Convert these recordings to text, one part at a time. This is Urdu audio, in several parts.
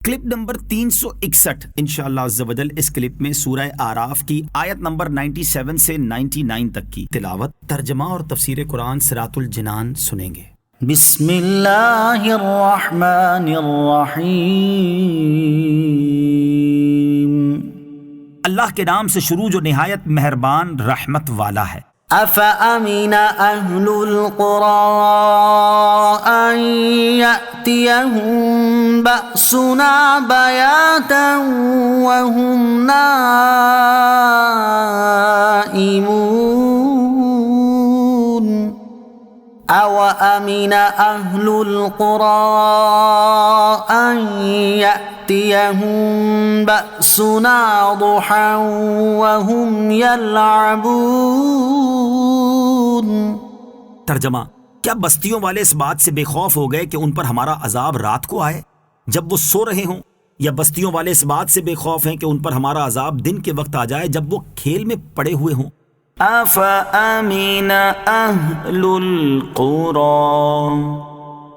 کلپ نمبر 361 انشاءاللہ عز و جل اس کلپ میں سورہ اعراف کی آیت نمبر 97 سے 99 تک کی تلاوت، ترجمہ اور تفسیر قرآن صراط الجنان سنیں گے۔ بسم اللہ الرحمن الرحیم۔ اللہ کے نام سے شروع جو نہایت مہربان رحمت والا ہے۔ افأمن اہل القرى ان یأتیہم بأسنا بیاتا وهم نائمون اوامن اہل القرى ان یأتیہم بأسنا ضحا وهم یلعبون۔ ترجمہ: کیا بستیوں والے اس بات سے بے خوف ہو گئے کہ ان پر ہمارا عذاب رات کو آئے جب وہ سو رہے ہوں، یا بستیوں والے اس بات سے بے خوف ہیں کہ ان پر ہمارا عذاب دن کے وقت آ جائے جب وہ کھیل میں پڑے ہوئے ہوں؟ افامن اہل القرى،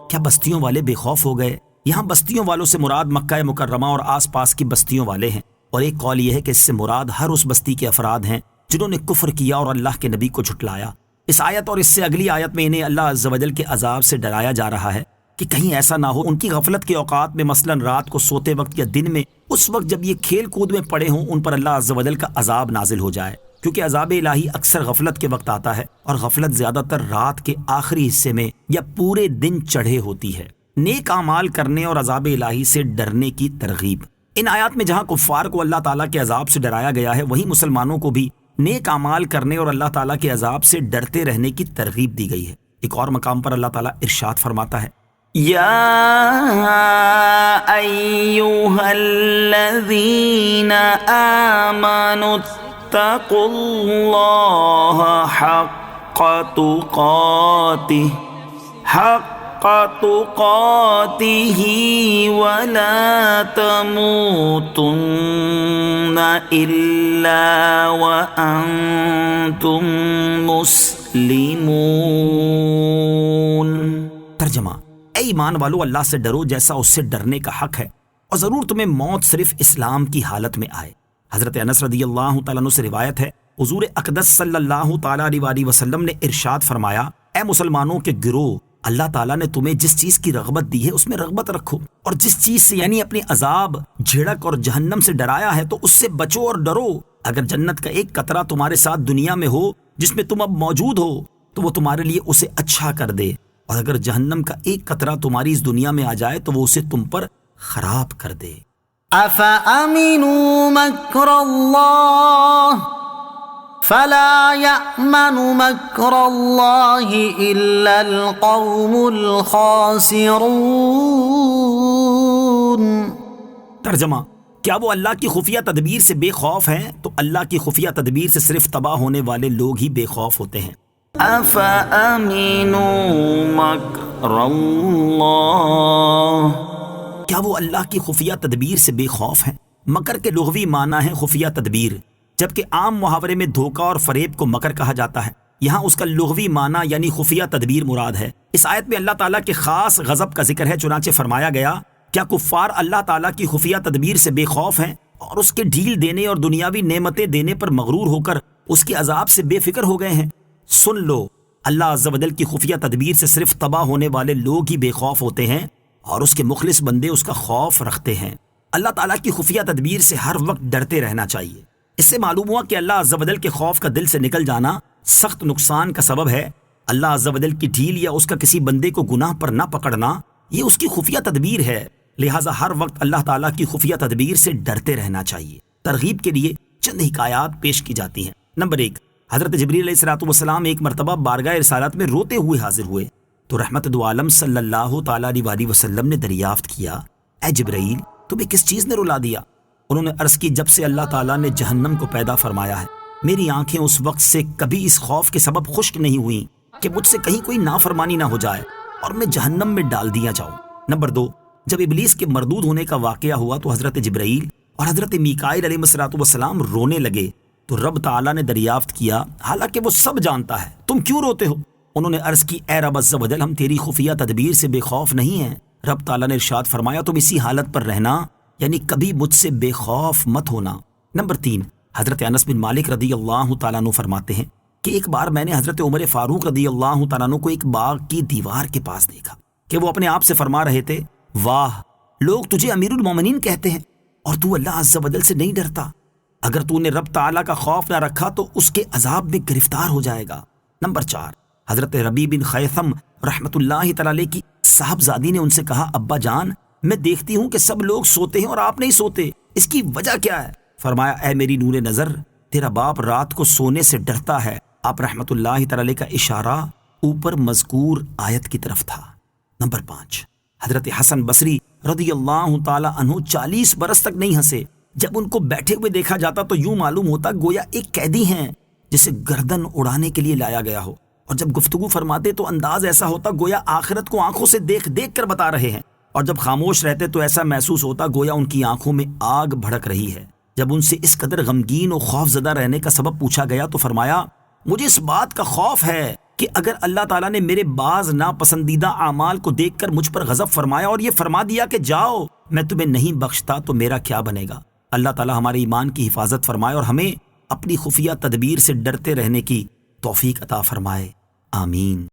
کیا بستیوں والے بے خوف ہو گئے؟ یہاں بستیوں والوں سے مراد مکہ مکرمہ اور آس پاس کی بستیوں والے ہیں، اور ایک قول یہ ہے کہ اس سے مراد ہر اس بستی کے افراد ہیں جنہوں نے کفر کیا اور اللہ کے نبی کو جھٹلایا۔ اس آیت اور اس سے اگلی آیت میں انہیں اللہ عز و جل کے عذاب سے ڈرایا جا رہا ہے کہ کہیں ایسا نہ ہو ان کی غفلت کے اوقات میں، مثلا رات کو سوتے وقت یا دن میں، اس وقت جب یہ کھیل کود میں پڑے ہوں، ان پر اللہ عز و جل کا عذاب نازل ہو جائے، کیونکہ عذاب الہی اکثر غفلت کے وقت آتا ہے، اور غفلت زیادہ تر رات کے آخری حصے میں یا پورے دن چڑھے ہوتی ہے۔ نیک اعمال کرنے اور عذاب الہی سے ڈرنے کی ترغیب۔ ان آیات میں جہاں کفار کو اللہ تعالیٰ کے عذاب سے ڈرایا گیا ہے، وہیں مسلمانوں کو بھی نیک اعمال کرنے اور اللہ تعالیٰ کے عذاب سے ڈرتے رہنے کی ترغیب دی گئی ہے۔ ایک اور مقام پر اللہ تعالیٰ ارشاد فرماتا ہے: یا ایھا الذین آمنوا اتقوا اللہ حق تقاتہ ولا تموتن الا وانتم مسلمون۔ ترجمہ: اے ایمان والو، اللہ سے ڈرو جیسا اس سے ڈرنے کا حق ہے، اور ضرور تمہیں موت صرف اسلام کی حالت میں آئے۔ حضرت انس رضی اللہ تعالیٰ عنہ سے روایت ہے، حضور اقدس صلی اللہ تعالیٰ علیہ وسلم نے ارشاد فرمایا: اے مسلمانوں کے گروہ، اللہ تعالیٰ نے تمہیں جس چیز کی رغبت دی ہے اس میں رغبت رکھو، اور جس چیز سے یعنی اپنے عذاب، جھڑک اور جہنم سے ڈرایا ہے تو اس سے بچو اور ڈرو۔ اگر جنت کا ایک قطرہ تمہارے ساتھ دنیا میں ہو جس میں تم اب موجود ہو تو وہ تمہارے لیے اسے اچھا کر دے، اور اگر جہنم کا ایک قطرہ تمہاری اس دنیا میں آ جائے تو وہ اسے تم پر خراب کر دے۔ افامنوا مکر اللہ فلا یأمن مکر اللہ الا القوم الخاسرون۔ ترجمہ: کیا وہ اللہ کی خفیہ تدبیر سے بے خوف ہیں؟ تو اللہ کی خفیہ تدبیر سے صرف تباہ ہونے والے لوگ ہی بے خوف ہوتے ہیں۔ افامنوا مکر اللہ، کیا وہ اللہ کی خفیہ تدبیر سے بے خوف ہیں؟ مکر کے لغوی معنی ہے خفیہ تدبیر، جبکہ عام محاورے میں دھوکہ اور فریب کو مکر کہا جاتا ہے۔ یہاں اس کا لغوی معنی یعنی خفیہ تدبیر مراد ہے۔ اس آیت میں اللہ تعالیٰ کے خاص غضب کا ذکر ہے، چنانچہ فرمایا گیا: کیا کفار اللہ تعالیٰ کی خفیہ تدبیر سے بے خوف ہیں اور اس کے ڈھیل دینے اور دنیاوی نعمتیں دینے پر مغرور ہو کر اس کے عذاب سے بے فکر ہو گئے ہیں؟ سن لو، اللہ عز و جل کی خفیہ تدبیر سے صرف تباہ ہونے والے لوگ ہی بے خوف ہوتے ہیں، اور اس کے مخلص بندے اس کا خوف رکھتے ہیں۔ اللہ تعالیٰ کی خفیہ تدبیر سے ہر وقت ڈرتے رہنا چاہیے۔ اس سے معلوم ہوا کہ اللہ عز و جل کے خوف کا دل سے نکل جانا سخت نقصان کا سبب ہے۔ اللہ عز و جل کی ڈھیل یا اس کا کسی بندے کو گناہ پر نہ پکڑنا، یہ اس کی خفیہ تدبیر ہے، لہٰذا ہر وقت اللہ تعالیٰ کی خفیہ تدبیر سے ڈرتے رہنا چاہیے۔ ترغیب کے لیے چند حکایات پیش کی جاتی ہیں۔ نمبر 1، حضرت جبریل علیہ السلام ایک مرتبہ بارگاہ رسالت میں روتے ہوئے حاضر ہوئے تو رحمت دو عالم صلی اللہ تعالیٰ علیہ وسلم نے دریافت کیا: اے جبرائیل، تمہیں کس چیز نے رلا دیا؟ انہوں نے عرض کی: جب سے اللہ تعالیٰ نے جہنم کو پیدا فرمایا ہے، میری آنکھیں اس وقت سے کبھی اس خوف کے سبب خشک نہیں ہوئیں کہ مجھ سے کہیں کوئی نافرمانی نہ ہو جائے اور میں جہنم میں ڈال دیا جاؤں۔ نمبر 2، جب ابلیس کے مردود ہونے کا واقعہ ہوا تو حضرت جبرائیل اور حضرت میکائیل علیہ السلام رونے لگے تو رب تعالیٰ نے دریافت کیا: حالانکہ وہ سب جانتا ہے، تم کیوں روتے ہو؟ انہوں نے عرض کی: اے رب عز و جل، ہم تیری خفیہ تدبیر سے بے خوف نہیں ہیں، رب تعالیٰ نے ارشاد فرمایا تم اسی حالت پر رہنا، یعنی کبھی مجھ سے بے خوف مت ہونا۔ نمبر 3، حضرت انس بن مالک رضی اللہ تعالیٰ عنہ فرماتے ہیں کہ ایک بار میں نے حضرت عمر فاروق رضی اللہ تعالیٰ عنہ کو ایک باغ کی دیوار کے پاس دیکھا کہ وہ اپنے آپ سے فرما رہے تھے، واہ، لوگ تجھے امیر المومنین کہتے ہیں اور تو اللہ عز و جل سے نہیں ڈرتا۔ اگر تو نے رب تعالیٰ کا خوف نہ رکھا تو اس کے عذاب میں گرفتار ہو جائے گا۔ نمبر 4، حضرت ربیع بن خیثم رحمۃ اللہ تعالیٰ علیہ کی صاحبزادی نے ان سے کہا، ابا جان، میں دیکھتی ہوں کہ سب لوگ سوتے ہیں اور آپ نہیں سوتے، اس کی وجہ کیا ہے؟ فرمایا، اے میری نور نظر، تیرا باپ رات کو سونے سے ڈرتا ہے۔ آپ رحمۃ اللہ تعالی علیہ کا اشارہ اوپر مذکور آیت کی طرف تھا۔ نمبر 5، حضرت حسن بصری رضی اللہ تعالی عنہ 40 برس تک نہیں ہنسے۔ جب ان کو بیٹھے ہوئے دیکھا جاتا تو یوں معلوم ہوتا گویا ایک قیدی ہیں جسے گردن اڑانے کے لیے لایا گیا ہو، اور جب گفتگو فرماتے تو انداز ایسا ہوتا گویا آخرت کو آنکھوں سے دیکھ دیکھ کر بتا رہے ہیں، اور جب خاموش رہتے تو ایسا محسوس ہوتا گویا ان کی آنکھوں میں آگ بھڑک رہی ہے۔ جب ان سے اس قدر غمگین اور خوف زدہ رہنے کا سبب پوچھا گیا تو فرمایا، مجھے اس بات کا خوف ہے کہ اگر اللہ تعالیٰ نے میرے بعض ناپسندیدہ اعمال کو دیکھ کر مجھ پر غضب فرمایا اور یہ فرما دیا کہ جاؤ، میں تمہیں نہیں بخشتا، تو میرا کیا بنے گا؟ اللہ تعالیٰ ہمارے ایمان کی حفاظت فرمائے اور ہمیں اپنی خفیہ تدبیر سے ڈرتے رہنے کی توفیق عطا فرمائے، آمین۔